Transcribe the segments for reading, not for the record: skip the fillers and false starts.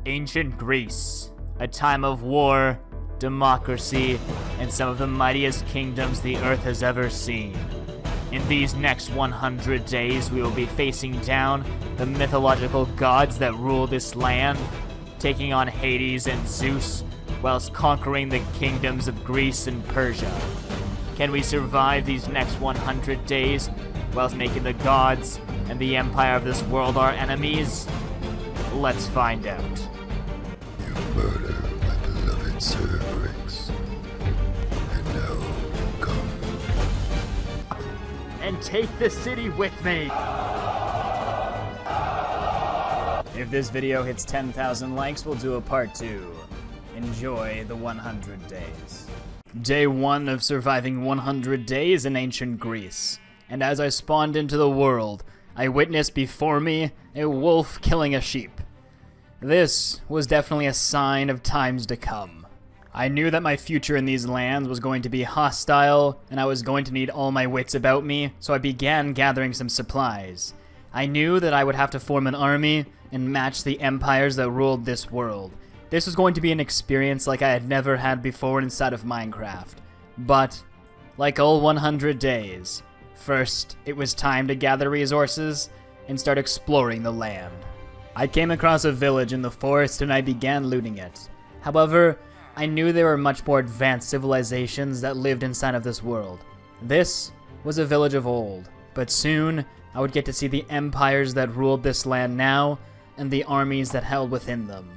Ancient Greece, a time of war, democracy, and some of the mightiest kingdoms the earth has ever seen. In these next 100 days, we will be facing down the mythological gods that rule this land, taking on Hades and Zeus, whilst conquering the kingdoms of Greece and Persia. Can we survive these next 100 days, whilst making the gods and the empire of this world our enemies? Let's find out. You murder my beloved Cerberus, and now you come. And take the city with me! If this video hits 10,000 likes, we'll do a part 2. Enjoy the 100 days. Day 1 of surviving 100 days in ancient Greece. And as I spawned into the world, I witnessed before me a wolf killing a sheep. This was definitely a sign of times to come. I knew that my future in these lands was going to be hostile, and I was going to need all my wits about me, so I began gathering some supplies. I knew that I would have to form an army and match the empires that ruled this world. This was going to be an experience like I had never had before inside of Minecraft. But, like all 100 days, first, it was time to gather resources and start exploring the land. I came across a village in the forest and I began looting it. However, I knew there were much more advanced civilizations that lived inside of this world. This was a village of old, but soon I would get to see the empires that ruled this land now and the armies that held within them.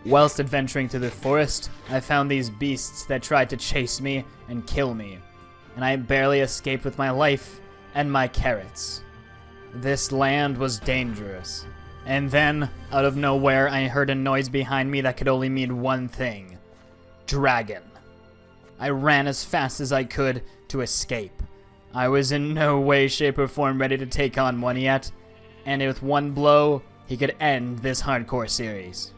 Whilst adventuring through the forest, I found these beasts that tried to chase me and kill me, and I barely escaped with my life and my carrots. This land was dangerous. And then, out of nowhere, I heard a noise behind me that could only mean one thing. Dragon. I ran as fast as I could to escape. I was in no way, shape, or form ready to take on one yet, and with one blow, he could end this hardcore series.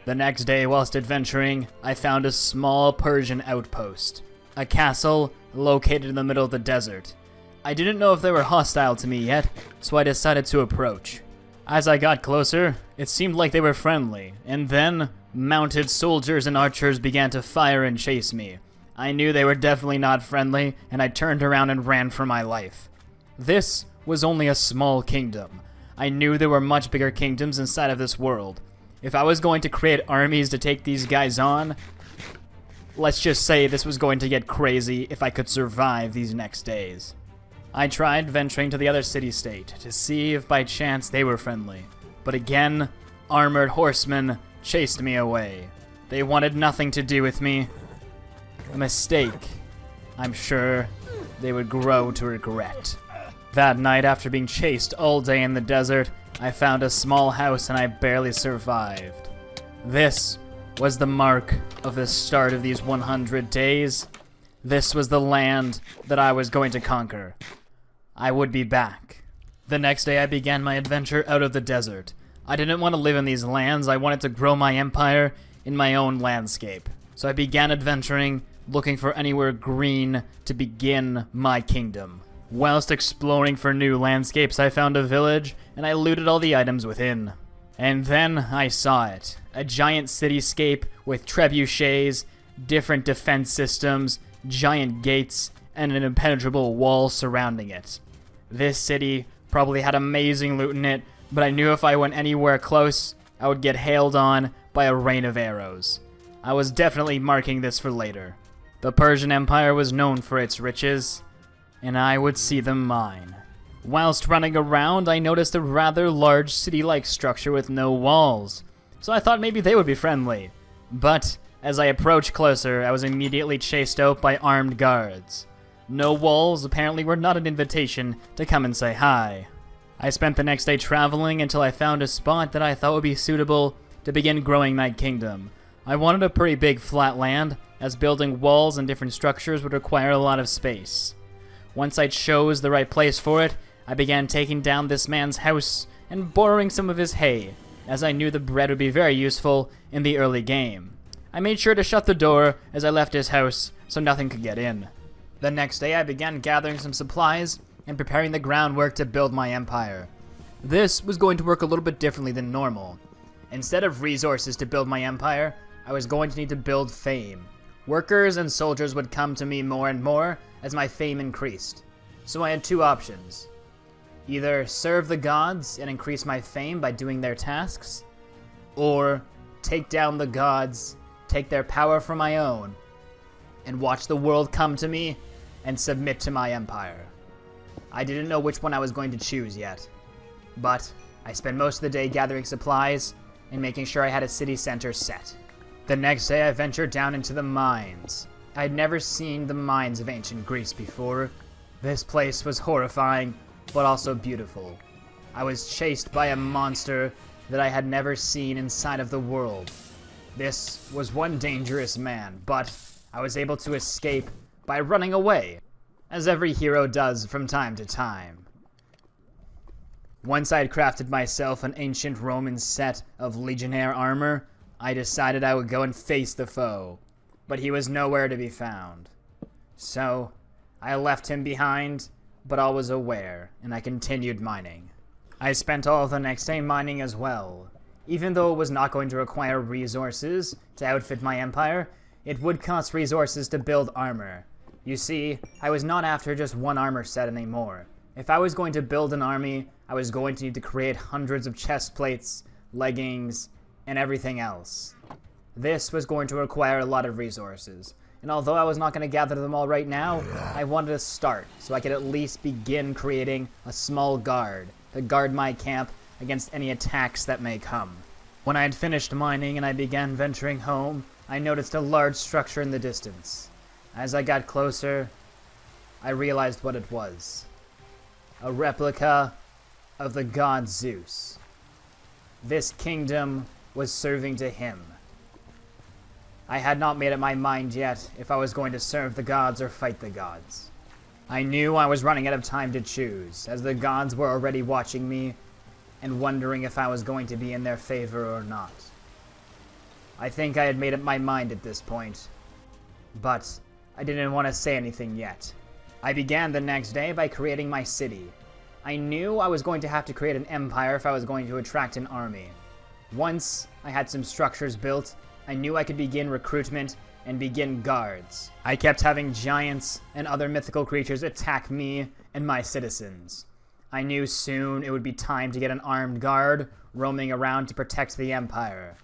The next day, whilst adventuring, I found a small Persian outpost. A castle located in the middle of the desert. I didn't know if they were hostile to me yet, so I decided to approach. As I got closer, it seemed like they were friendly, and then mounted soldiers and archers began to fire and chase me. I knew they were definitely not friendly, and I turned around and ran for my life. This was only a small kingdom. I knew there were much bigger kingdoms inside of this world. If I was going to create armies to take these guys on, let's just say this was going to get crazy if I could survive these next days. I tried venturing to the other city-state to see if by chance they were friendly, but again, armored horsemen chased me away. They wanted nothing to do with me. A mistake I'm sure they would grow to regret. That night, after being chased all day in the desert, I found a small house and I barely survived. This was the mark of the start of these 100 days. This was the land that I was going to conquer. I would be back. The next day I began my adventure out of the desert. I didn't want to live in these lands, I wanted to grow my empire in my own landscape. So I began adventuring, looking for anywhere green to begin my kingdom. Whilst exploring for new landscapes, I found a village, and I looted all the items within. And then I saw it. A giant cityscape with trebuchets, different defense systems, giant gates, and an impenetrable wall surrounding it. This city probably had amazing loot in it, but I knew if I went anywhere close, I would get hailed on by a rain of arrows. I was definitely marking this for later. The Persian Empire was known for its riches, and I would see them mine. Whilst running around, I noticed a rather large city-like structure with no walls, so I thought maybe they would be friendly. But as I approached closer, I was immediately chased out by armed guards. No walls apparently were not an invitation to come and say hi. I spent the next day traveling until I found a spot that I thought would be suitable to begin growing my kingdom. I wanted a pretty big flat land, as building walls and different structures would require a lot of space. Once I chose the right place for it, I began taking down this man's house and borrowing some of his hay, as I knew the bread would be very useful in the early game. I made sure to shut the door as I left his house so nothing could get in. The next day I began gathering some supplies and preparing the groundwork to build my empire. This was going to work a little bit differently than normal. Instead of resources to build my empire, I was going to need to build fame. Workers and soldiers would come to me more and more as my fame increased. So I had two options. Either serve the gods and increase my fame by doing their tasks, or take down the gods, take their power for my own, and watch the world come to me and submit to my empire. I didn't know which one I was going to choose yet, but I spent most of the day gathering supplies and making sure I had a city center set. The next day I ventured down into the mines. I had never seen the mines of ancient Greece before. This place was horrifying, but also beautiful. I was chased by a monster that I had never seen inside of the world. This was one dangerous man, but I was able to escape by running away, as every hero does from time to time. Once I had crafted myself an ancient Roman set of legionnaire armor, I decided I would go and face the foe, but he was nowhere to be found. So, I left him behind, but all was aware, and I continued mining. I spent all of the next day mining as well. Even though it was not going to require resources to outfit my empire, it would cost resources to build armor. You see, I was not after just one armor set anymore. If I was going to build an army, I was going to need to create hundreds of chest plates, leggings, and everything else. This was going to require a lot of resources, and although I was not going to gather them all right now, I wanted to start so I could at least begin creating a small guard to guard my camp against any attacks that may come. When I had finished mining and I began venturing home, I noticed a large structure in the distance. As I got closer, I realized what it was. A replica of the god Zeus. This kingdom was serving to him. I had not made up my mind yet if I was going to serve the gods or fight the gods. I knew I was running out of time to choose, as the gods were already watching me and wondering if I was going to be in their favor or not. I think I had made up my mind at this point, but I didn't want to say anything yet. I began the next day by creating my city. I knew I was going to have to create an empire if I was going to attract an army. Once I had some structures built, I knew I could begin recruitment and begin guards. I kept having giants and other mythical creatures attack me and my citizens. I knew soon it would be time to get an armed guard roaming around to protect the empire.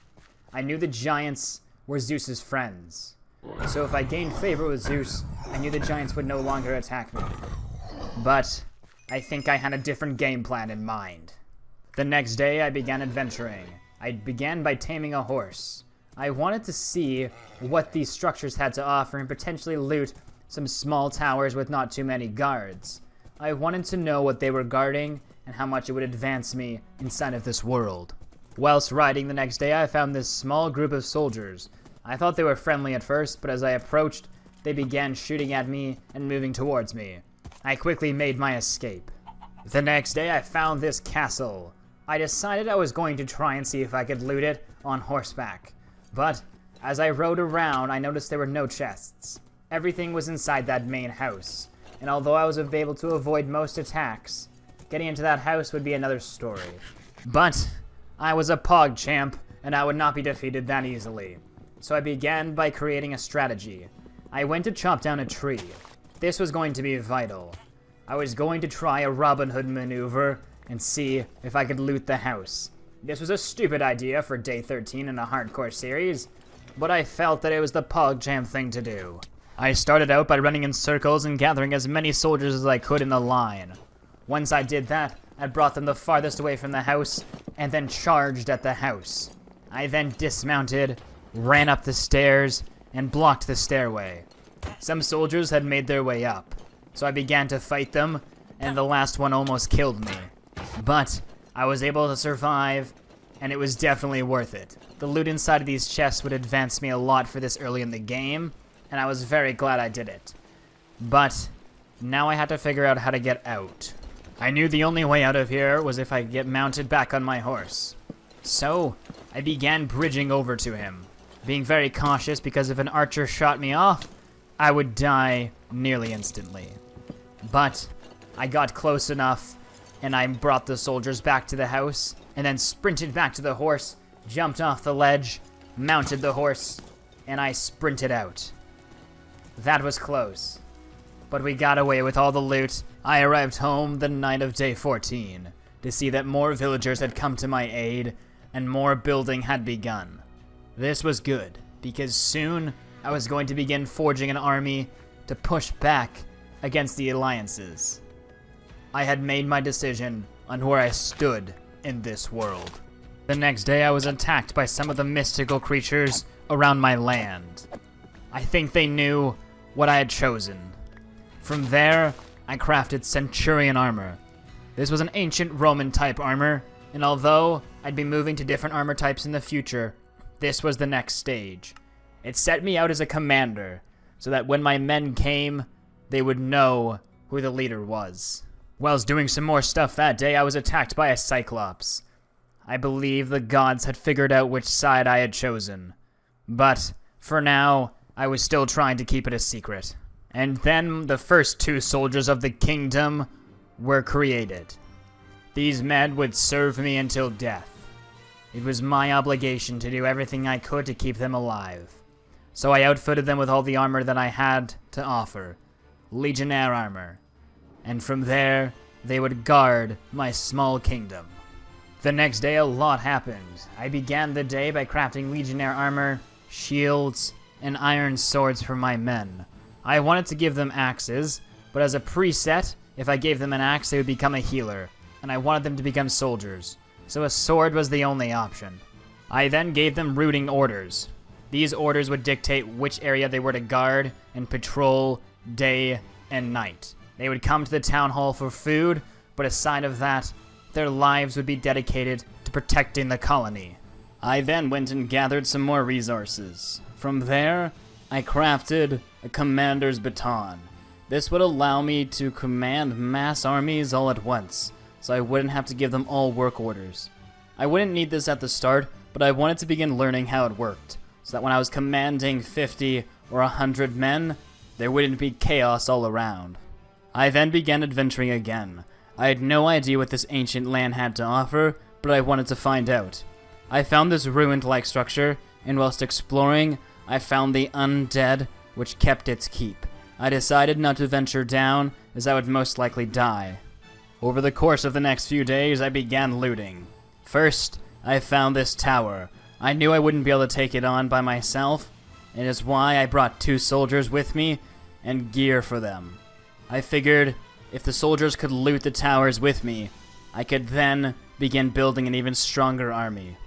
I knew the giants were Zeus's friends. So if I gained favor with Zeus, I knew the giants would no longer attack me. But I think I had a different game plan in mind. The next day I began adventuring. I began by taming a horse. I wanted to see what these structures had to offer and potentially loot some small towers with not too many guards. I wanted to know what they were guarding and how much it would advance me inside of this world. Whilst riding the next day, I found this small group of soldiers. I thought they were friendly at first, but as I approached, they began shooting at me and moving towards me. I quickly made my escape. The next day, I found this castle. I decided I was going to try and see if I could loot it on horseback. But as I rode around, I noticed there were no chests. Everything was inside that main house. And although I was able to avoid most attacks, getting into that house would be another story. But I was a pog champ, and I would not be defeated that easily. So I began by creating a strategy. I went to chop down a tree. This was going to be vital. I was going to try a Robin Hood maneuver and see if I could loot the house. This was a stupid idea for day 13 in a hardcore series, but I felt that it was the PogChamp thing to do. I started out by running in circles and gathering as many soldiers as I could in the line. Once I did that, I brought them the farthest away from the house and then charged at the house. I then dismounted, ran up the stairs, and blocked the stairway. Some soldiers had made their way up, so I began to fight them, and the last one almost killed me. But I was able to survive, and it was definitely worth it. The loot inside of these chests would advance me a lot for this early in the game, and I was very glad I did it. But now I had to figure out how to get out. I knew the only way out of here was if I could get mounted back on my horse. So I began bridging over to him, being very cautious because if an archer shot me off, I would die nearly instantly. But I got close enough, and I brought the soldiers back to the house, and then sprinted back to the horse jumped off the ledge, mounted the horse, and I sprinted out. That was close, but we got away with all the loot. I arrived home the night of day 14 to see that more villagers had come to my aid and more building had begun. This was good, because soon I was going to begin forging an army to push back against the alliances. I had made my decision on where I stood in this world. The next day I was attacked by some of the mystical creatures around my land. I think they knew what I had chosen. From there, I crafted Centurion armor. This was an ancient Roman type armor, and although I'd be moving to different armor types in the future, this was the next stage. It set me out as a commander, so that when my men came, they would know who the leader was. Whilst doing some more stuff that day, I was attacked by a Cyclops. I believe the gods had figured out which side I had chosen. But, for now, I was still trying to keep it a secret. And then the first 2 soldiers of the kingdom were created. These men would serve me until death. It was my obligation to do everything I could to keep them alive. So I outfitted them with all the armor that I had to offer. Legionnaire armor. And from there, they would guard my small kingdom. The next day, a lot happened. I began the day by crafting Legionnaire armor, shields, and iron swords for my men. I wanted to give them axes, but as a preset, if I gave them an axe, they would become a healer, and I wanted them to become soldiers, so a sword was the only option. I then gave them routing orders. These orders would dictate which area they were to guard and patrol day and night. They would come to the town hall for food, but aside of that, their lives would be dedicated to protecting the colony. I then went and gathered some more resources. From there, I crafted a commander's baton. This would allow me to command mass armies all at once, so I wouldn't have to give them all work orders. I wouldn't need this at the start, but I wanted to begin learning how it worked, so that when I was commanding 50 or 100 men, there wouldn't be chaos all around. I then began adventuring again. I had no idea what this ancient land had to offer, but I wanted to find out. I found this ruined-like structure, and whilst exploring, I found the undead, which kept its keep. I decided not to venture down, as I would most likely die. Over the course of the next few days, I began looting. First, I found this tower. I knew I wouldn't be able to take it on by myself, and is why I brought 2 soldiers with me and gear for them. I figured if the soldiers could loot the towers with me, I could then begin building an even stronger army.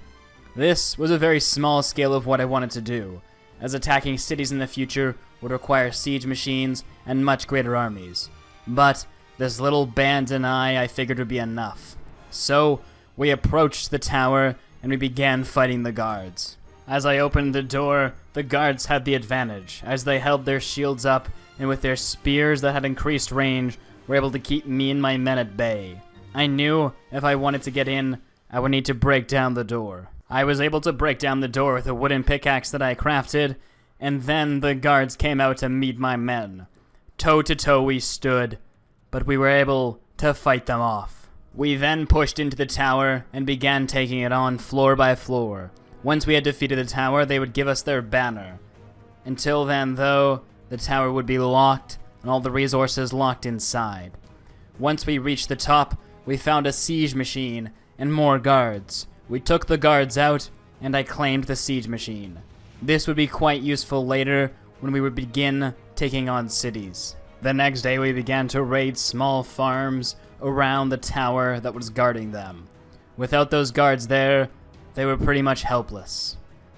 This was a very small scale of what I wanted to do, as attacking cities in the future would require siege machines and much greater armies. But this little band and I figured would be enough. So we approached the tower and we began fighting the guards. As I opened the door, the guards had the advantage, as they held their shields up and with their spears that had increased range were able to keep me and my men at bay. I knew if I wanted to get in, I would need to break down the door. I was able to break down the door with a wooden pickaxe that I crafted, and then the guards came out to meet my men. Toe to toe we stood, but we were able to fight them off. We then pushed into the tower and began taking it on floor by floor. Once we had defeated the tower, they would give us their banner. Until then, though, the tower would be locked and all the resources locked inside. Once we reached the top, we found a siege machine and more guards. We took the guards out, and I claimed the siege machine. This would be quite useful later when we would begin taking on cities. The next day we began to raid small farms around the tower that was guarding them. Without those guards there, they were pretty much helpless.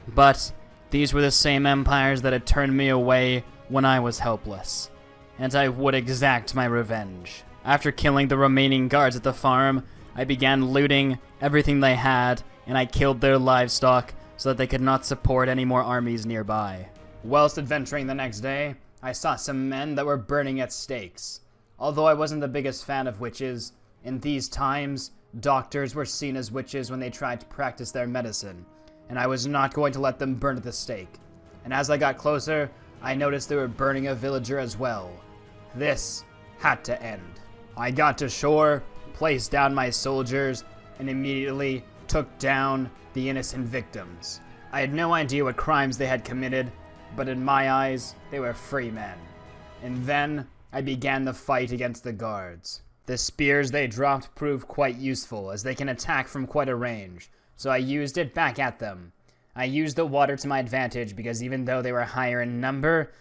But these were the same empires that had turned me away when I was helpless, and I would exact my revenge. After killing the remaining guards at the farm, I began looting everything they had, and I killed their livestock so that they could not support any more armies nearby. Whilst adventuring the next day, I saw some men that were burning at stakes. Although I wasn't the biggest fan of witches, in these times, doctors were seen as witches when they tried to practice their medicine, and I was not going to let them burn at the stake. And as I got closer, I noticed they were burning a villager as well. This had to end. I got to shore, placed down my soldiers, and immediately took down the innocent victims. I had no idea what crimes they had committed, but in my eyes, they were free men. And then I began the fight against the guards. The spears they dropped proved quite useful, as they can attack from quite a range, so I used it back at them. I used the water to my advantage because even though they were higher in number,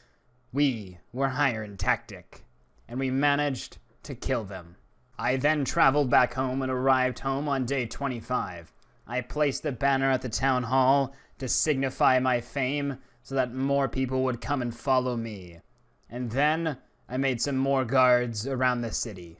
we were higher in tactic, and we managed to kill them. I then traveled back home and arrived home on day 25. I placed the banner at the town hall to signify my fame so that more people would come and follow me. And then I made some more guards around the city.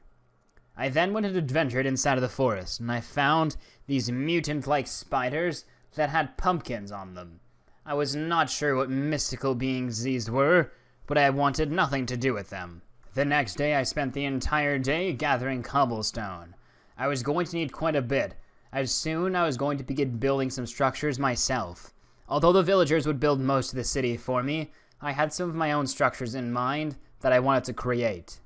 I then went and adventured inside of the forest, and I found these mutant-like spiders that had pumpkins on them. I was not sure what mystical beings these were, but I wanted nothing to do with them. The next day I spent the entire day gathering cobblestone. I was going to need quite a bit, as soon I was going to begin building some structures myself. Although the villagers would build most of the city for me, I had some of my own structures in mind that I wanted to create.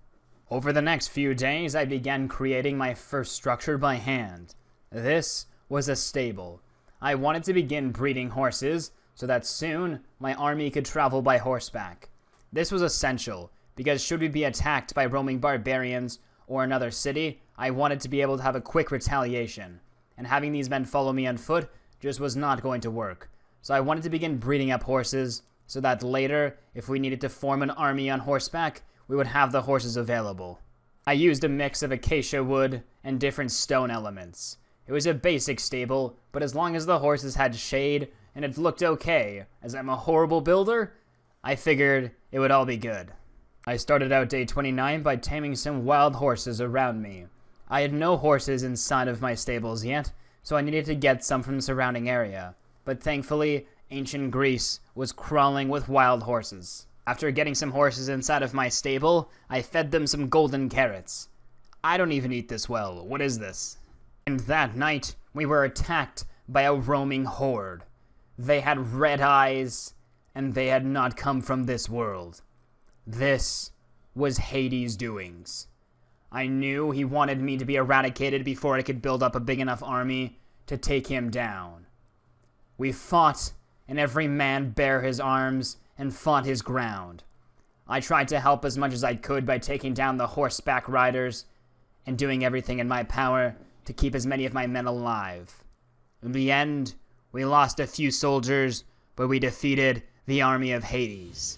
Over the next few days, I began creating my first structure by hand. This was a stable. I wanted to begin breeding horses so that soon my army could travel by horseback. This was essential because should we be attacked by roaming barbarians or another city, I wanted to be able to have a quick retaliation. And having these men follow me on foot just was not going to work. So I wanted to begin breeding up horses so that later, if we needed to form an army on horseback, we would have the horses available. I used a mix of acacia wood and different stone elements. It was a basic stable, but as long as the horses had shade and it looked okay, as I'm a horrible builder, I figured it would all be good. I started out day 29 by taming some wild horses around me. I had no horses inside of my stables yet, so I needed to get some from the surrounding area. But thankfully, ancient Greece was crawling with wild horses. After getting some horses inside of my stable, I fed them some golden carrots. I don't even eat this well. What is this? And that night, we were attacked by a roaming horde. They had red eyes, and they had not come from this world. This was Hades' doings. I knew he wanted me to be eradicated before I could build up a big enough army to take him down. We fought, and every man bare his arms and fought his ground. I tried to help as much as I could by taking down the horseback riders and doing everything in my power to keep as many of my men alive. In the end, we lost a few soldiers, but we defeated the army of Hades.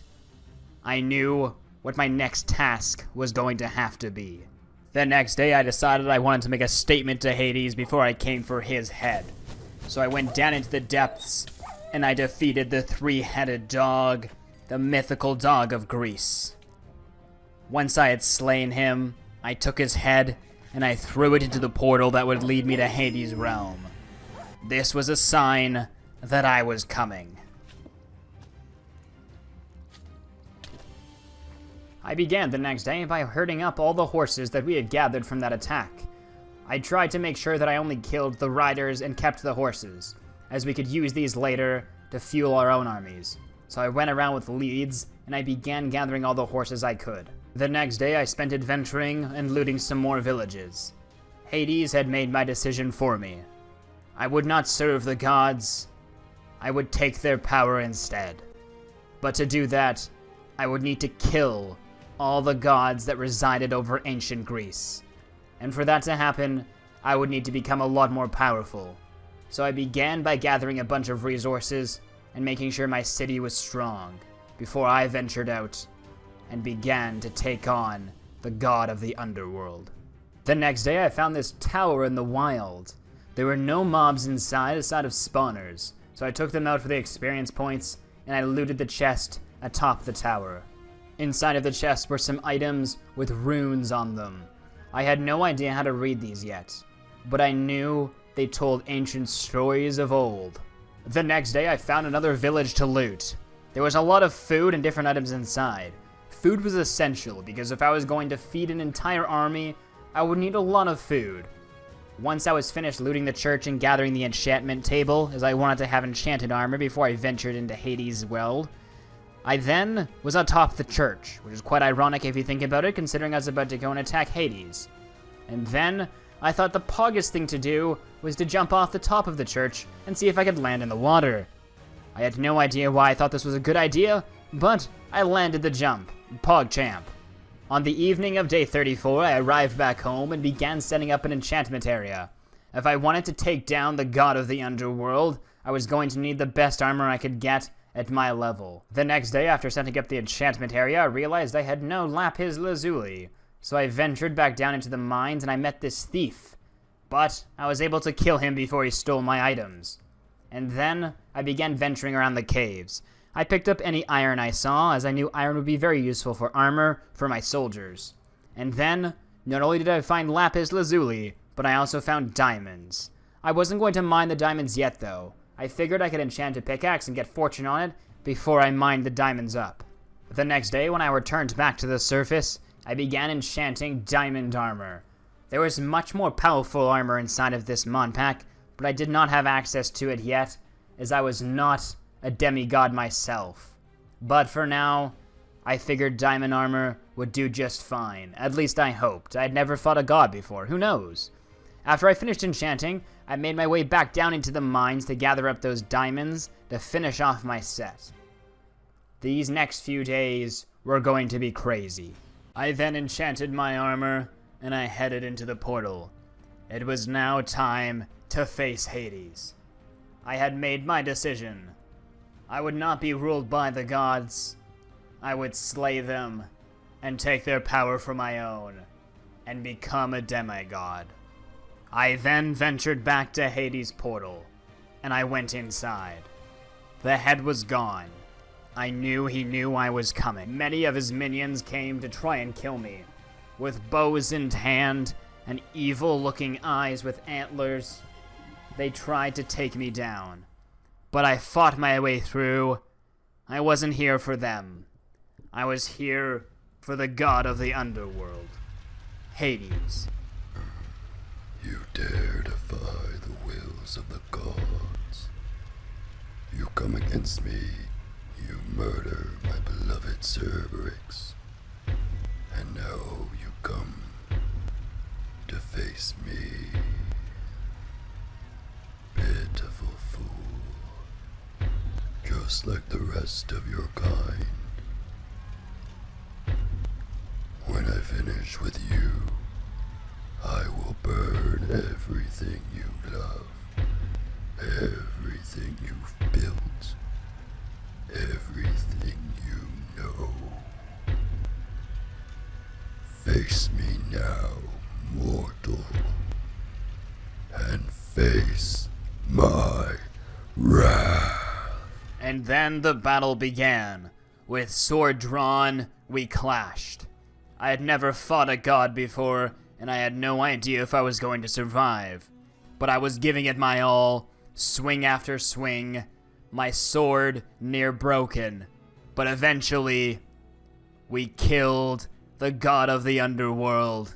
I knew what my next task was going to have to be. The next day, I decided I wanted to make a statement to Hades before I came for his head. So I went down into the depths, and I defeated the three-headed dog, the mythical dog of Greece. Once I had slain him, I took his head, and I threw it into the portal that would lead me to Hades' realm. This was a sign that I was coming. I began the next day by herding up all the horses that we had gathered from that attack. I tried to make sure that I only killed the riders and kept the horses, as we could use these later to fuel our own armies. So I went around with leads, and I began gathering all the horses I could. The next day I spent adventuring and looting some more villages. Hades had made my decision for me. I would not serve the gods, I would take their power instead. But to do that, I would need to kill all the gods that resided over ancient Greece. And for that to happen, I would need to become a lot more powerful. So I began by gathering a bunch of resources and making sure my city was strong before I ventured out and began to take on the god of the underworld. The next day I found this tower in the wild. There were no mobs inside aside of spawners, so I took them out for the experience points and I looted the chest atop the tower. Inside of the chest were some items with runes on them. I had no idea how to read these yet, but I knew they told ancient stories of old. The next day I found another village to loot. There was a lot of food and different items inside. Food was essential because if I was going to feed an entire army, I would need a lot of food. Once I was finished looting the church and gathering the enchantment table, as I wanted to have enchanted armor before I ventured into Hades' world, I then was atop the church, which is quite ironic if you think about it, considering I was about to go and attack Hades. And then I thought the poggest thing to do was to jump off the top of the church and see if I could land in the water. I had no idea why I thought this was a good idea, but I landed the jump, PogChamp. On the evening of day 34, I arrived back home and began setting up an enchantment area. If I wanted to take down the god of the underworld, I was going to need the best armor I could get at my level. The next day, after setting up the enchantment area, I realized I had no lapis lazuli, so I ventured back down into the mines and I met this thief. But I was able to kill him before he stole my items. And then I began venturing around the caves. I picked up any iron I saw, as I knew iron would be very useful for armor for my soldiers. And then, not only did I find lapis lazuli, but I also found diamonds. I wasn't going to mine the diamonds yet, though. I figured I could enchant a pickaxe and get fortune on it before I mined the diamonds up. The next day, when I returned back to the surface, I began enchanting diamond armor. There was much more powerful armor inside of this mod pack, but I did not have access to it yet, as I was not a demigod myself. But for now, I figured diamond armor would do just fine. At least I hoped. I'd never fought a god before. Who knows? After I finished enchanting, I made my way back down into the mines to gather up those diamonds to finish off my set. These next few days were going to be crazy. I then enchanted my armor, and I headed into the portal. It was now time to face Hades. I had made my decision. I would not be ruled by the gods. I would slay them and take their power for my own and become a demigod. I then ventured back to Hades' portal, and I went inside. The head was gone. I knew he knew I was coming. Many of his minions came to try and kill me. With bows in hand and evil-looking eyes with antlers, they tried to take me down. But I fought my way through. I wasn't here for them. I was here for the god of the underworld, Hades. You dare defy the wills of the gods. You come against me. You murder my beloved Cerberus. And now you come to face me. Pitiful fool. Just like the rest of your kind. When I finish with you, I will burn everything you love, everything you've built, everything you know. Face me now, mortal, and face my wrath. And then the battle began. With sword drawn, we clashed. I had never fought a god before, and I had no idea if I was going to survive. But I was giving it my all, swing after swing, my sword near broken. But eventually, we killed the god of the underworld,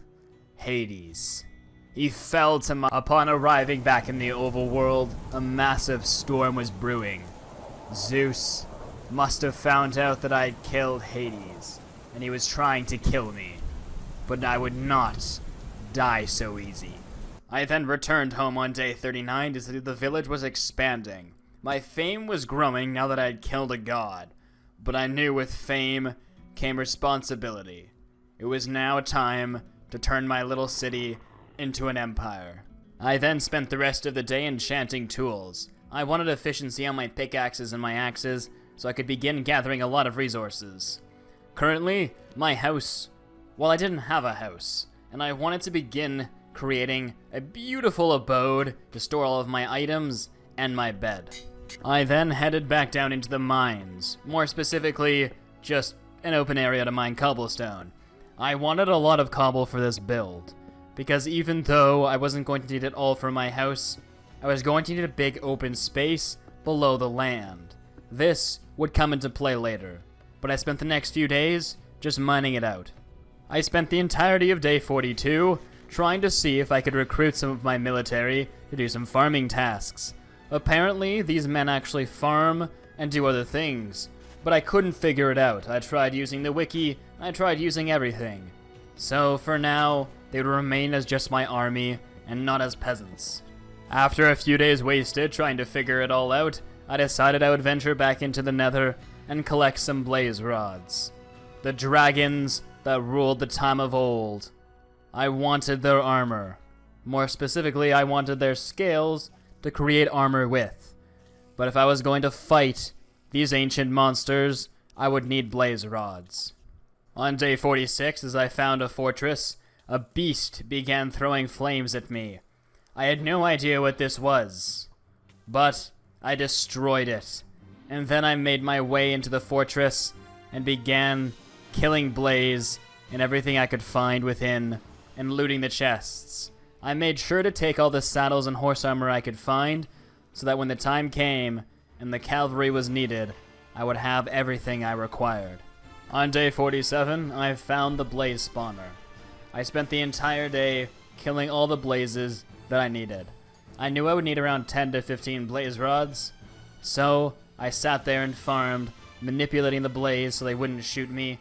Hades. He fell to upon arriving back in the overworld, a massive storm was brewing. Zeus must have found out that I'd killed Hades, and he was trying to kill me. But I would not die so easy. I then returned home on day 39 to see the village was expanding. My fame was growing now that I had killed a god, but I knew with fame came responsibility. It was now time to turn my little city into an empire. I then spent the rest of the day enchanting tools. I wanted efficiency on my pickaxes and my axes, so I could begin gathering a lot of resources. Currently, my house, well, I didn't have a house, and I wanted to begin creating a beautiful abode to store all of my items and my bed. I then headed back down into the mines, more specifically, just an open area to mine cobblestone. I wanted a lot of cobble for this build, because even though I wasn't going to need it all for my house, I was going to need a big open space below the land. This would come into play later, but I spent the next few days just mining it out. I spent the entirety of day 42 trying to see if I could recruit some of my military to do some farming tasks. Apparently, these men actually farm and do other things, but I couldn't figure it out. I tried using the wiki, I tried using everything. So for now, they would remain as just my army and not as peasants. After a few days wasted trying to figure it all out, I decided I would venture back into the nether and collect some blaze rods. The dragons that ruled the time of old. I wanted their armor. More specifically, I wanted their scales to create armor with. But if I was going to fight these ancient monsters, I would need blaze rods. On day 46, as I found a fortress, a beast began throwing flames at me. I had no idea what this was, but I destroyed it. And then I made my way into the fortress and began killing Blaze and everything I could find within and looting the chests. I made sure to take all the saddles and horse armor I could find so that when the time came and the cavalry was needed, I would have everything I required. On day 47, I found the blaze spawner. I spent the entire day killing all the blazes that I needed. I knew I would need around 10 to 15 blaze rods, so I sat there and farmed, manipulating the blaze so they wouldn't shoot me,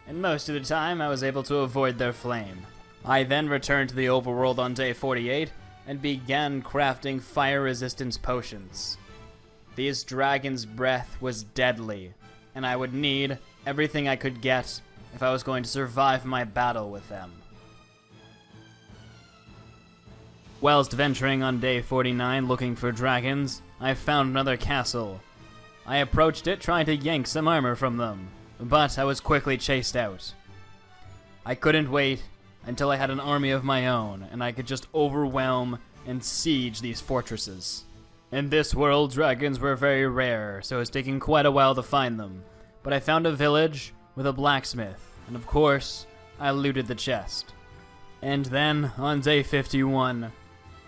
and most of the time I was able to avoid their flame. I then returned to the overworld on day 48 and began crafting fire resistance potions. These dragons' breath was deadly, and I would need everything I could get if I was going to survive my battle with them. Whilst venturing on day 49 looking for dragons, I found another castle. I approached it trying to yank some armor from them, but I was quickly chased out. I couldn't wait until I had an army of my own, and I could just overwhelm and siege these fortresses. In this world, dragons were very rare, so it was taking quite a while to find them. But I found a village with a blacksmith, and of course, I looted the chest. And then, on day 51,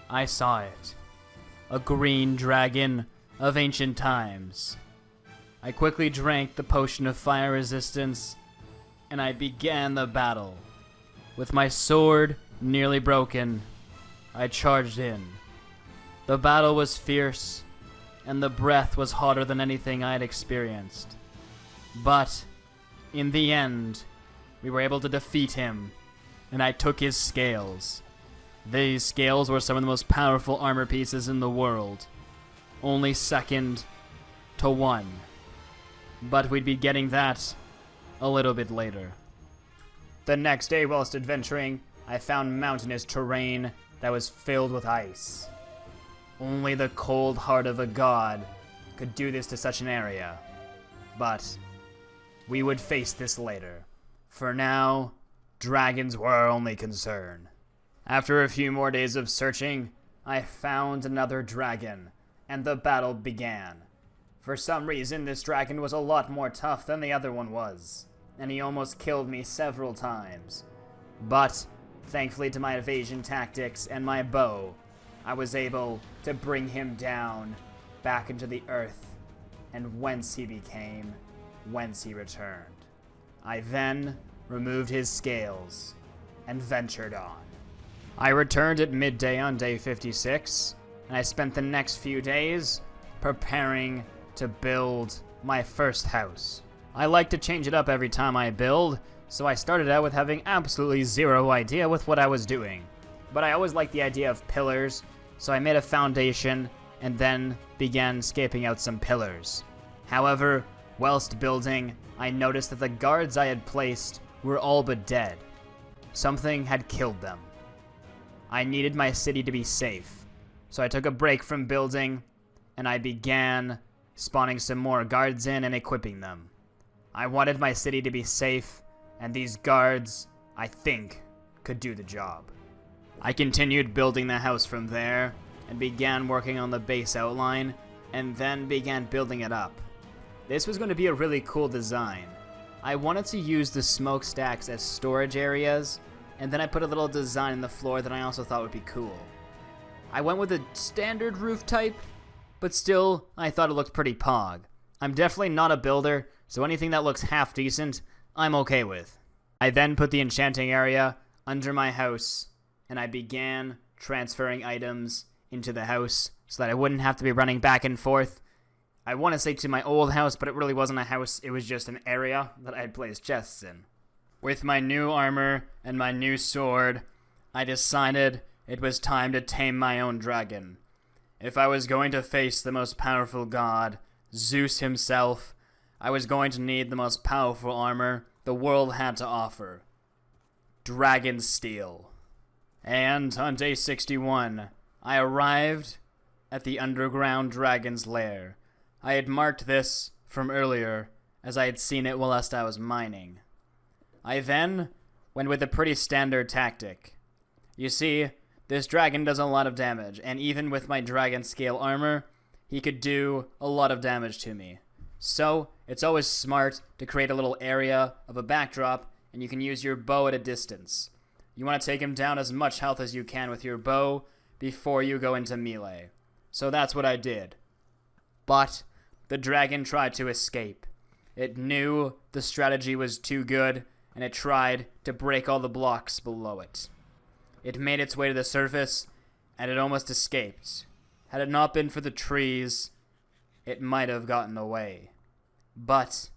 I saw it. A green dragon of ancient times. I quickly drank the potion of fire resistance, and I began the battle. With my sword nearly broken, I charged in. The battle was fierce, and the breath was hotter than anything I had experienced. But, in the end, we were able to defeat him, and I took his scales. These scales were some of the most powerful armor pieces in the world, only second to one. But we'd be getting that a little bit later. The next day, whilst adventuring, I found mountainous terrain that was filled with ice. Only the cold heart of a god could do this to such an area. But we would face this later. For now, dragons were our only concern. After a few more days of searching, I found another dragon, and the battle began. For some reason, this dragon was a lot more tough than the other one was, and he almost killed me several times. But, thankfully to my evasion tactics and my bow, I was able to bring him down back into the earth, and whence he became, whence he returned. I then removed his scales and ventured on. I returned at midday on day 56, and I spent the next few days preparing to build my first house. I like to change it up every time I build, so I started out with having absolutely zero idea with what I was doing. But I always liked the idea of pillars, so I made a foundation and then began scaping out some pillars. However, whilst building, I noticed that the guards I had placed were all but dead. Something had killed them. I needed my city to be safe, so I took a break from building, and I began spawning some more guards in and equipping them. I wanted my city to be safe, and these guards, I think, could do the job. I continued building the house from there, and began working on the base outline, and then began building it up. This was going to be a really cool design. I wanted to use the smokestacks as storage areas, and then I put a little design in the floor that I also thought would be cool. I went with a standard roof type, but still, I thought it looked pretty pog. I'm definitely not a builder, so anything that looks half decent, I'm okay with. I then put the enchanting area under my house, and I began transferring items into the house so that I wouldn't have to be running back and forth. I want to say to my old house, but it really wasn't a house, it was just an area that I had placed chests in. With my new armor and my new sword, I decided It was time to tame my own dragon. If I was going to face the most powerful god, Zeus himself, I was going to need the most powerful armor the world had to offer. Dragon steel. And on day 61, I arrived at the underground dragon's lair. I had marked this from earlier, as I had seen it whilst I was mining. I then went with a pretty standard tactic. You see, this dragon does a lot of damage, and even with my dragon scale armor, he could do a lot of damage to me. So, it's always smart to create a little area of a backdrop, and you can use your bow at a distance. You want to take him down as much health as you can with your bow before you go into melee. So that's what I did. But the dragon tried to escape. It knew the strategy was too good, and it tried to break all the blocks below it. It made its way to the surface, and it almost escaped. Had it not been for the trees, it might have gotten away. But,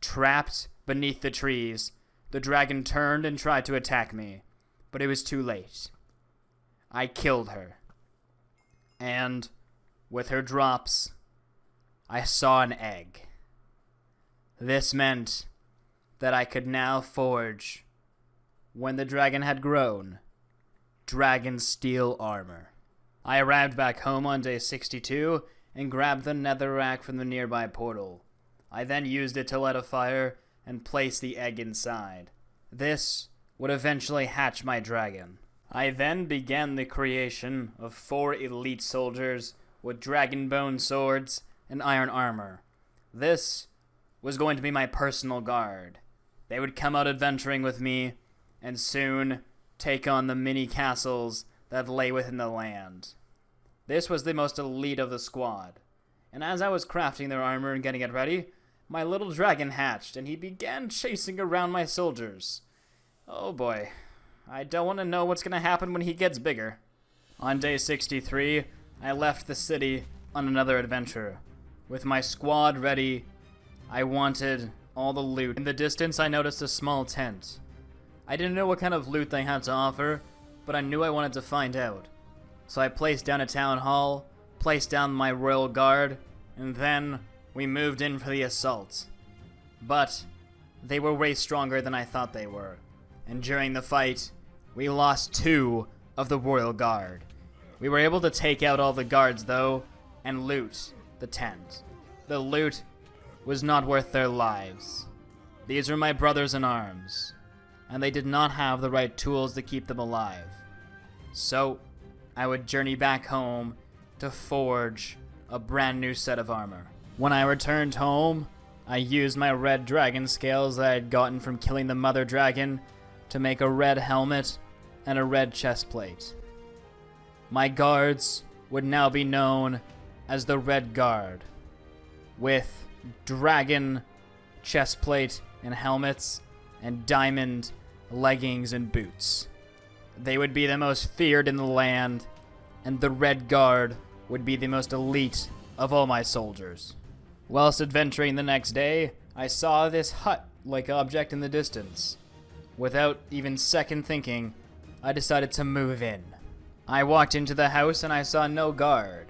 trapped beneath the trees, the dragon turned and tried to attack me, but it was too late. I killed her. And, with her drops, I saw an egg. This meant that I could now forge, when the dragon had grown, dragon steel armor. I arrived back home on day 62 and grabbed the netherrack from the nearby portal. I then used it to light a fire and place the egg inside. This would eventually hatch my dragon. I then began the creation of 4 elite soldiers with dragon bone swords and iron armor. This was going to be my personal guard. They would come out adventuring with me and soon take on the mini castles that lay within the land. This was the most elite of the squad, and as I was crafting their armor and getting it ready, my little dragon hatched and he began chasing around my soldiers. Oh boy, I don't want to know what's going to happen when he gets bigger. On day 63, I left the city on another adventure. With my squad ready, I wanted all the loot. In the distance, I noticed a small tent. I didn't know what kind of loot they had to offer, but I knew I wanted to find out. So I placed down a town hall, placed down my royal guard, and then we moved in for the assault. But they were way stronger than I thought they were, and during the fight, we lost 2 of the royal guard. We were able to take out all the guards though, and loot the tent. The loot was not worth their lives. These were my brothers in arms, and they did not have the right tools to keep them alive. So, I would journey back home to forge a brand new set of armor. When I returned home, I used my red dragon scales that I had gotten from killing the mother dragon to make a red helmet and a red chest plate. My guards would now be known as the Red Guard, with dragon chest plate and helmets and diamond leggings and boots. They would be the most feared in the land, and the Red Guard would be the most elite of all my soldiers. Whilst adventuring the next day, I saw this hut-like object in the distance. Without even second thinking, I decided to move in. I walked into the house and I saw no guard.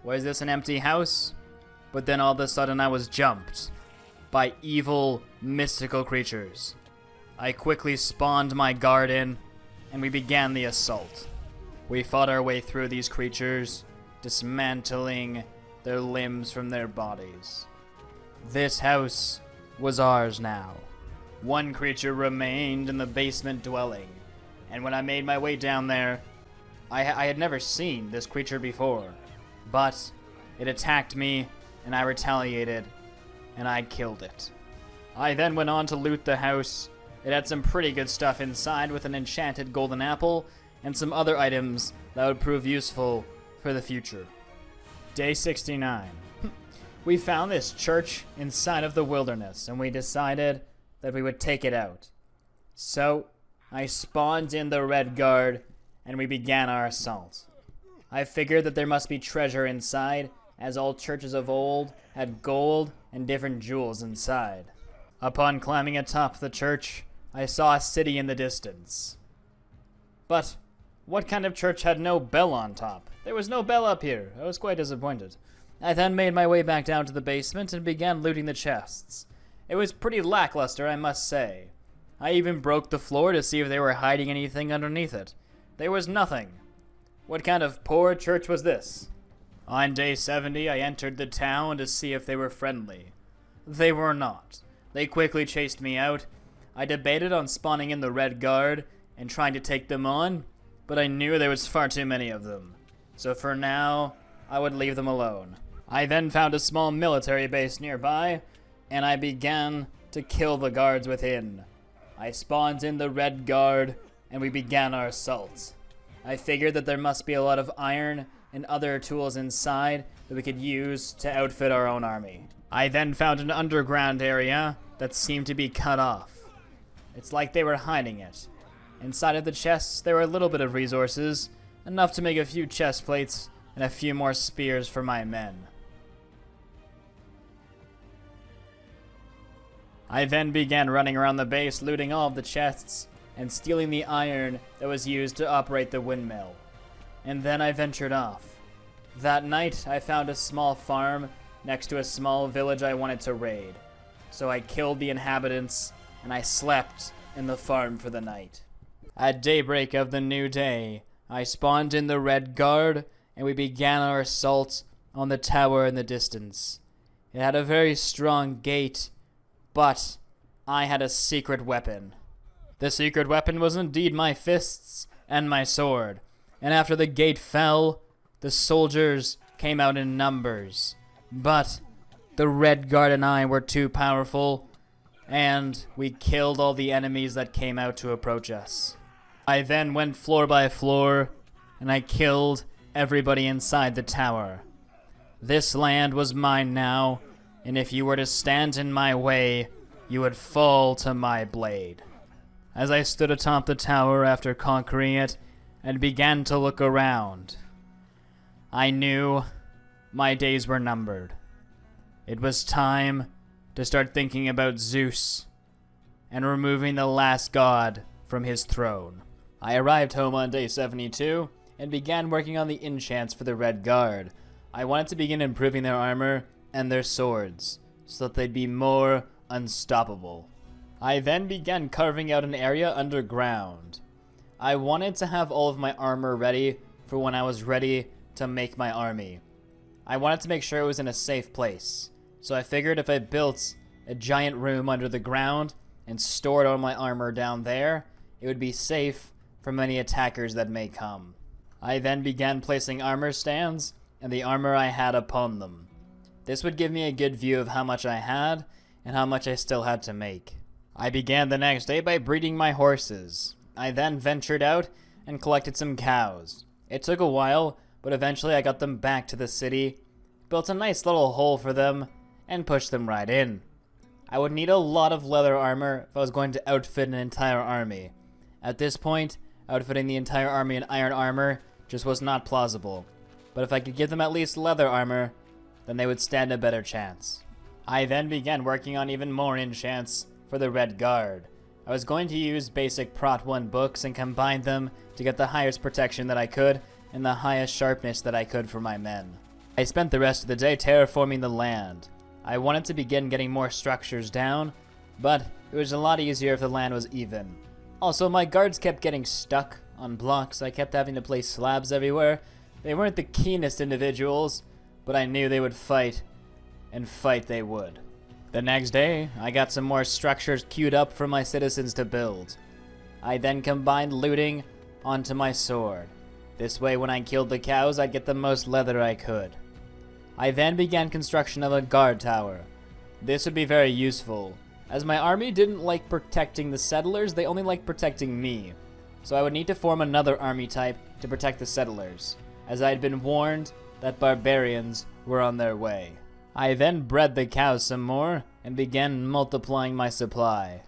Was this an empty house? But then all of a sudden I was jumped by evil, mystical creatures. I quickly spawned my guard in, and we began the assault. We fought our way through these creatures, dismantling their limbs from their bodies. This house was ours now. One creature remained in the basement dwelling, and when I made my way down there, I had never seen this creature before, but it attacked me, and I retaliated, and I killed it. I then went on to loot the house. It had some pretty good stuff inside with an enchanted golden apple and some other items that would prove useful for the future. Day 69. We found this church inside of the wilderness, and we decided that we would take it out. So, I spawned in the Red Guard, and we began our assault. I figured that there must be treasure inside, as all churches of old had gold and different jewels inside. Upon climbing atop the church, I saw a city in the distance. But What kind of church had no bell on top? There was no bell up here. I was quite disappointed. I then made my way back down to the basement and began looting the chests. It was pretty lackluster, I must say. I even broke the floor to see if they were hiding anything underneath it. There was nothing. What kind of poor church was this? On day 70, I entered the town to see if they were friendly. They were not. They quickly chased me out. I debated on spawning in the Red Guard and trying to take them on, but I knew there was far too many of them. So for now, I would leave them alone. I then found a small military base nearby, and I began to kill the guards within. I spawned in the Red Guard, and we began our assault. I figured that there must be a lot of iron and other tools inside that we could use to outfit our own army. I then found an underground area that seemed to be cut off. It's like they were hiding it. Inside of the chests, there were a little bit of resources, enough to make a few chest plates and a few more spears for my men. I then began running around the base, looting all of the chests and stealing the iron that was used to operate the windmill. And then I ventured off. That night, I found a small farm next to a small village I wanted to raid. So I killed the inhabitants, and I slept in the farm for the night. At daybreak of the new day, I spawned in the Red Guard, and we began our assault on the tower in the distance. It had a very strong gate, but I had a secret weapon. The secret weapon was indeed my fists and my sword, and after the gate fell, the soldiers came out in numbers. But the Red Guard and I were too powerful, and we killed all the enemies that came out to approach us. I then went floor by floor, and I killed everybody inside the tower. This land was mine now, and if you were to stand in my way, you would fall to my blade. As I stood atop the tower after conquering it and began to look around, I knew my days were numbered. It was time to start thinking about Zeus and removing the last god from his throne. I arrived home on day 72 and began working on the enchants for the Red Guard. I wanted to begin improving their armor and their swords so that they'd be more unstoppable. I then began carving out an area underground. I wanted to have all of my armor ready for when I was ready to make my army. I wanted to make sure it was in a safe place, so I figured if I built a giant room under the ground and stored all my armor down there, it would be safe from any attackers that may come. I then began placing armor stands and the armor I had upon them. This would give me a good view of how much I had and how much I still had to make. I began the next day by breeding my horses. I then ventured out and collected some cows. It took a while, but eventually I got them back to the city, built a nice little hole for them, and pushed them right in. I would need a lot of leather armor if I was going to outfit an entire army. At this point, outfitting the entire army in iron armor just was not plausible, but if I could give them at least leather armor, then they would stand a better chance. I then began working on even more enchants for the Red Guard. I was going to use basic Prot 1 books and combine them to get the highest protection that I could and the highest sharpness that I could for my men. I spent the rest of the day terraforming the land. I wanted to begin getting more structures down, but it was a lot easier if the land was even. Also, my guards kept getting stuck on blocks. I kept having to place slabs everywhere. They weren't the keenest individuals, but I knew they would fight, and fight they would. The next day, I got some more structures queued up for my citizens to build. I then combined looting onto my sword. This way, when I killed the cows, I'd get the most leather I could. I then began construction of a guard tower. This would be very useful. As my army didn't like protecting the settlers, they only liked protecting me. So I would need to form another army type to protect the settlers, as I had been warned that barbarians were on their way. I then bred the cows some more and began multiplying my supply.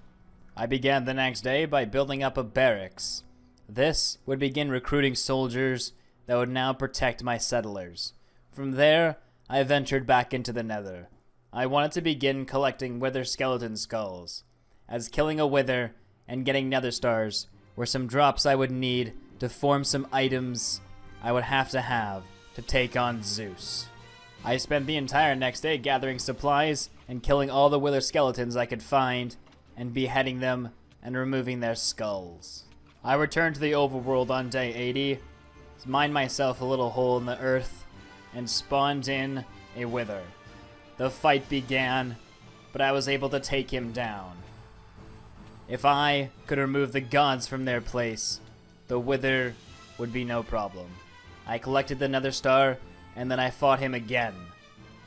I began the next day by building up a barracks. This would begin recruiting soldiers that would now protect my settlers. From there, I ventured back into the nether. I wanted to begin collecting wither skeleton skulls, as killing a wither and getting nether stars were some drops I would need to form some items I would have to take on Zeus. I spent the entire next day gathering supplies and killing all the wither skeletons I could find and beheading them and removing their skulls. I returned to the overworld on day 80, mined myself a little hole in the earth, and spawned in a wither. The fight began, but I was able to take him down. If I could remove the gods from their place, the wither would be no problem. I collected the nether star, and then I fought him again,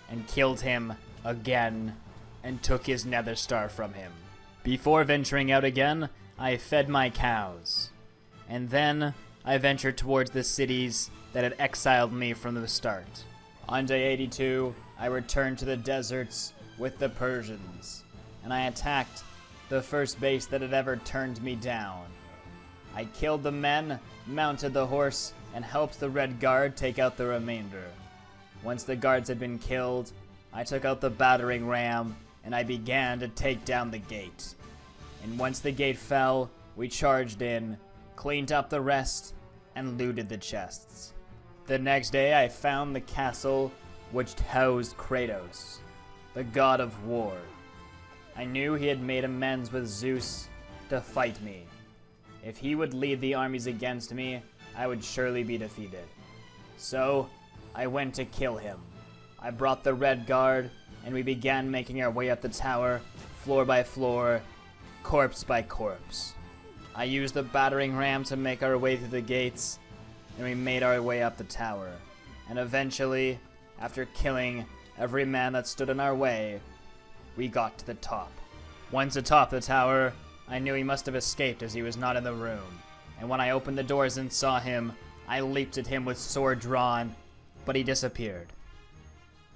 and killed him again, and took his nether star from him. Before venturing out again, I fed my cows, and then I ventured towards the cities that had exiled me from the start. On day 82, I returned to the deserts with the Persians, and I attacked the first base that had ever turned me down. I killed the men, mounted the horse, and helped the Red Guard take out the remainder. Once the guards had been killed, I took out the battering ram, and I began to take down the gate. And once the gate fell, we charged in, cleaned up the rest, and looted the chests. The next day I found the castle which housed Kratos, the god of war. I knew he had made amends with Zeus to fight me. If he would lead the armies against me, I would surely be defeated. So, I went to kill him. I brought the Red Guard, and we began making our way up the tower, floor by floor, corpse by corpse. I used the battering ram to make our way through the gates, and we made our way up the tower. And eventually, after killing every man that stood in our way, we got to the top. Once atop the tower, I knew he must have escaped as he was not in the room. And when I opened the doors and saw him, I leaped at him with sword drawn, but he disappeared.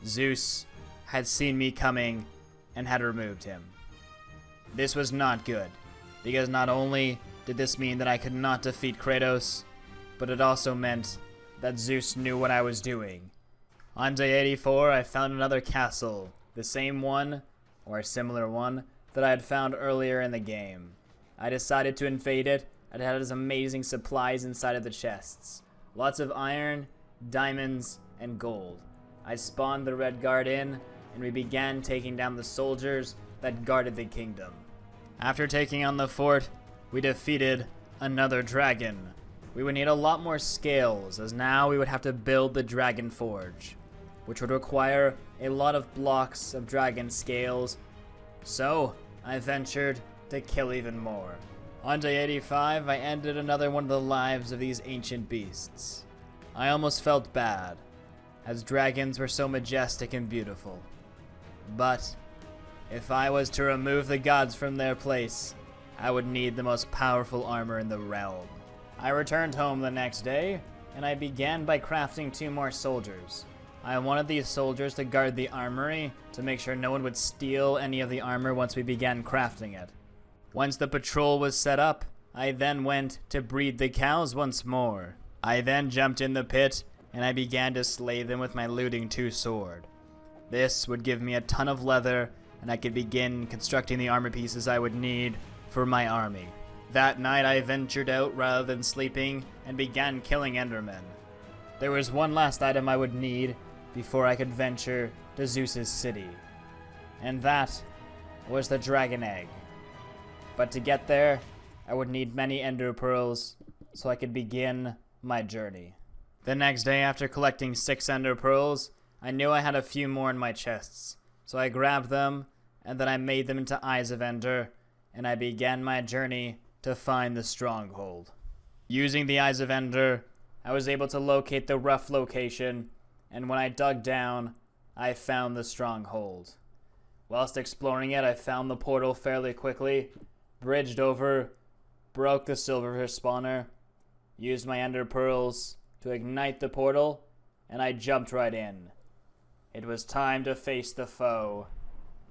Zeus had seen me coming and had removed him. This was not good, because not only did this mean that I could not defeat Kratos, but it also meant that Zeus knew what I was doing. On day 84, I found another castle, the same one, or a similar one, that I had found earlier in the game. I decided to invade it. It had its amazing supplies inside of the chests. Lots of iron, diamonds, and gold. I spawned the Red Guard in, and we began taking down the soldiers that guarded the kingdom. After taking on the fort, we defeated another dragon. We would need a lot more scales, as now we would have to build the Dragon Forge, which would require a lot of blocks of dragon scales, so I ventured to kill even more. On day 85, I ended another one of the lives of these ancient beasts. I almost felt bad, as dragons were so majestic and beautiful. But if I was to remove the gods from their place, I would need the most powerful armor in the realm. I returned home the next day, and I began by crafting 2 more soldiers. I wanted these soldiers to guard the armory to make sure no one would steal any of the armor once we began crafting it. Once the patrol was set up, I then went to breed the cows once more. I then jumped in the pit, and I began to slay them with my looting 2 sword. This would give me a ton of leather, and I could begin constructing the armor pieces I would need for my army. That night I ventured out rather than sleeping, and began killing endermen. There was one last item I would need before I could venture to Zeus's city, and that was the dragon egg. But to get there, I would need many ender pearls so I could begin my journey. The next day, after collecting 6 ender pearls, I knew I had a few more in my chests, so I grabbed them, and then I made them into eyes of ender, and I began my journey to find the stronghold. Using the eyes of ender, I was able to locate the rough location, and when I dug down, I found the stronghold. Whilst exploring it, I found the portal fairly quickly, bridged over, broke the silver spawner, used my ender pearls to ignite the portal, and I jumped right in. It was time to face the foe,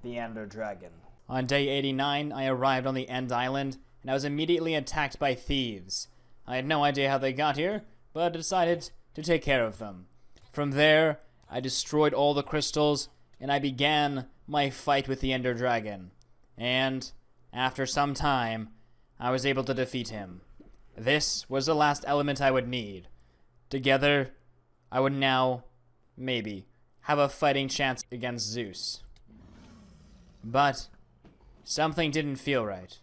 the Ender Dragon. On day 89, I arrived on the End Island, and I was immediately attacked by thieves. I had no idea how they got here, but I decided to take care of them. From there, I destroyed all the crystals, and I began my fight with the Ender Dragon. And after some time, I was able to defeat him. This was the last element I would need. Together, I would now, maybe, have a fighting chance against Zeus. But something didn't feel right.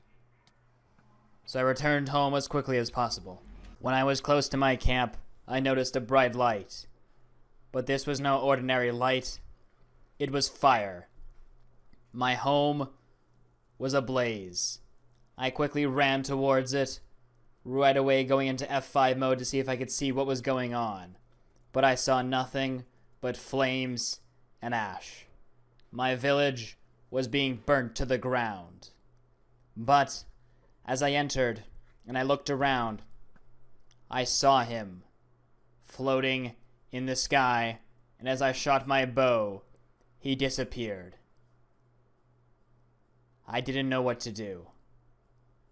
So I returned home as quickly as possible. When I was close to my camp, I noticed a bright light. But this was no ordinary light. It was fire. My home was ablaze. I quickly ran towards it, right away going into F5 mode to see if I could see what was going on. But I saw nothing but flames and ash. My village was being burnt to the ground. But as I entered and I looked around, I saw him floating in the sky, and as I shot my bow, he disappeared. I didn't know what to do.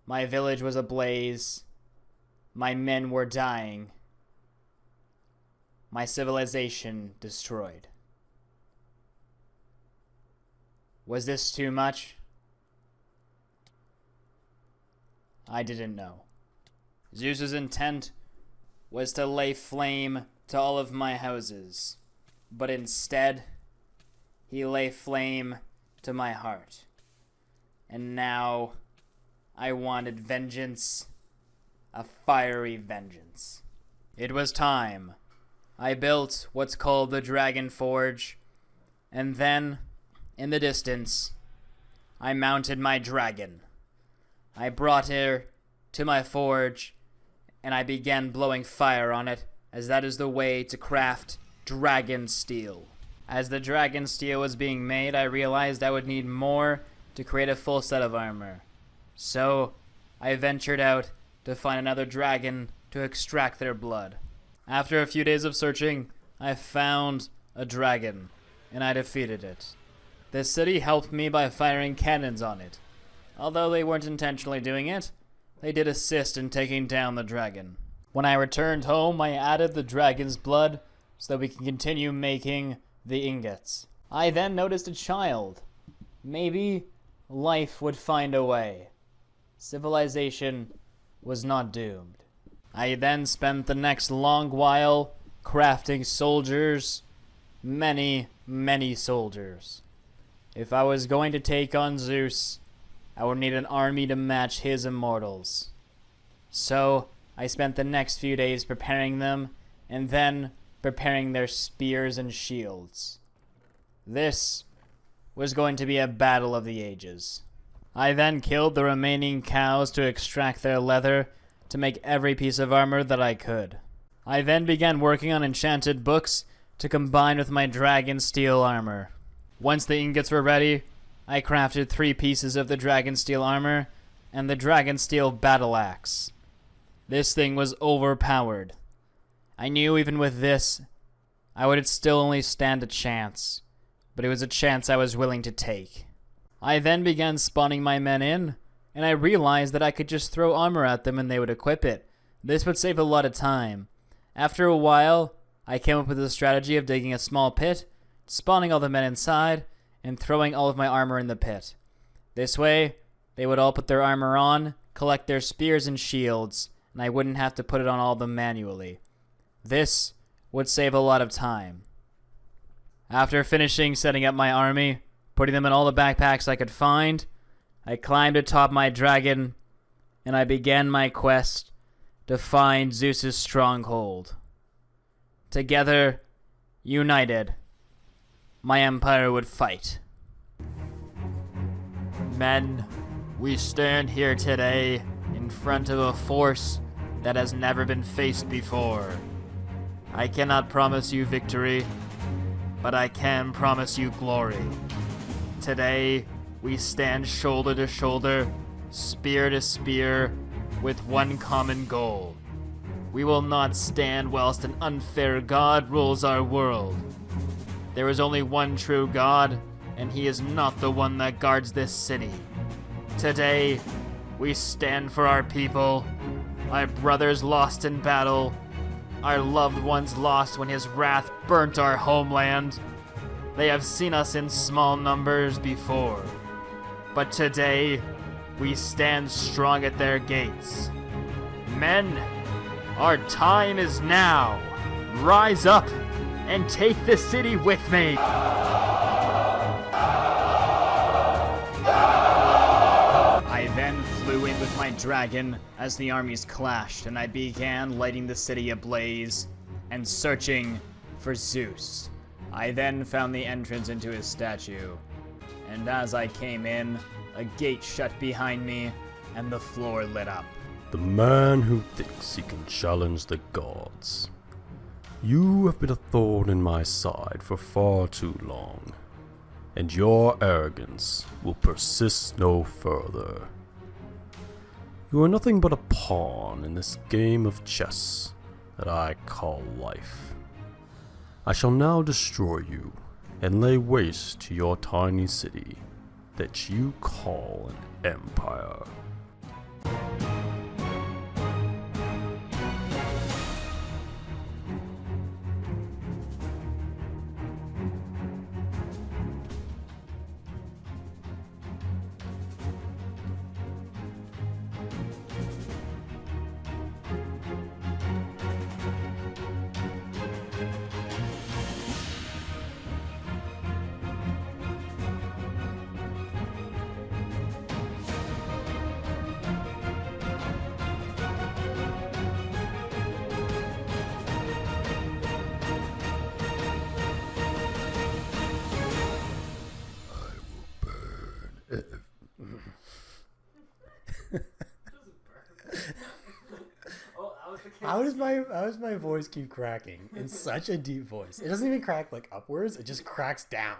My village was ablaze. My men were dying. My civilization destroyed. Was this too much? I didn't know. Zeus's intent was to lay flame to all of my houses, but instead, he lay flame to my heart. And now, I wanted vengeance, a fiery vengeance. It was time. I built what's called the Dragon Forge, and then, in the distance, I mounted my dragon. I brought her to my forge, and I began blowing fire on it, as that is the way to craft dragon steel. As the dragon steel was being made, I realized I would need more to create a full set of armor. So, I ventured out to find another dragon to extract their blood. After a few days of searching, I found a dragon, and I defeated it. The city helped me by firing cannons on it. Although they weren't intentionally doing it, they did assist in taking down the dragon. When I returned home, I added the dragon's blood so that we can continue making the ingots. I then noticed a child. Maybe life would find a way. Civilization was not doomed. I then spent the next long while crafting soldiers, many, many soldiers. If I was going to take on Zeus, I would need an army to match his immortals. So, I spent the next few days preparing them, and then preparing their spears and shields. This was going to be a battle of the ages. I then killed the remaining cows to extract their leather to make every piece of armor that I could. I then began working on enchanted books to combine with my dragon steel armor. Once the ingots were ready, I crafted 3 pieces of the dragon steel armor and the dragon steel battle axe. This thing was overpowered. I knew even with this, I would still only stand a chance, but it was a chance I was willing to take. I then began spawning my men in, and I realized that I could just throw armor at them and they would equip it. This would save a lot of time. After a while, I came up with the strategy of digging a small pit, spawning all the men inside, and throwing all of my armor in the pit. This way, they would all put their armor on, collect their spears and shields, and I wouldn't have to put it on all of them manually. This would save a lot of time. After finishing setting up my army, putting them in all the backpacks I could find, I climbed atop my dragon, and I began my quest to find Zeus's stronghold. Together, united, my empire would fight. Men, we stand here today in front of a force that has never been faced before. I cannot promise you victory, but I can promise you glory. Today, we stand shoulder to shoulder, spear to spear, with one common goal. We will not stand whilst an unfair God rules our world. There is only one true God, and he is not the one that guards this city. Today, we stand for our people, our brothers lost in battle, our loved ones lost when his wrath burnt our homeland. They have seen us in small numbers before, but today, we stand strong at their gates. Men, our time is now. Rise up and take the city with me. I then flew in with my dragon as the armies clashed, and I began lighting the city ablaze and searching for Zeus. I then found the entrance into his statue, and as I came in, a gate shut behind me, and the floor lit up. The man who thinks he can challenge the gods. You have been a thorn in my side for far too long, and your arrogance will persist no further. You are nothing but a pawn in this game of chess that I call life. I shall now destroy you and lay waste to your tiny city that you call an empire. How does my voice keep cracking in such a deep voice? It doesn't even crack like upwards, it just cracks down.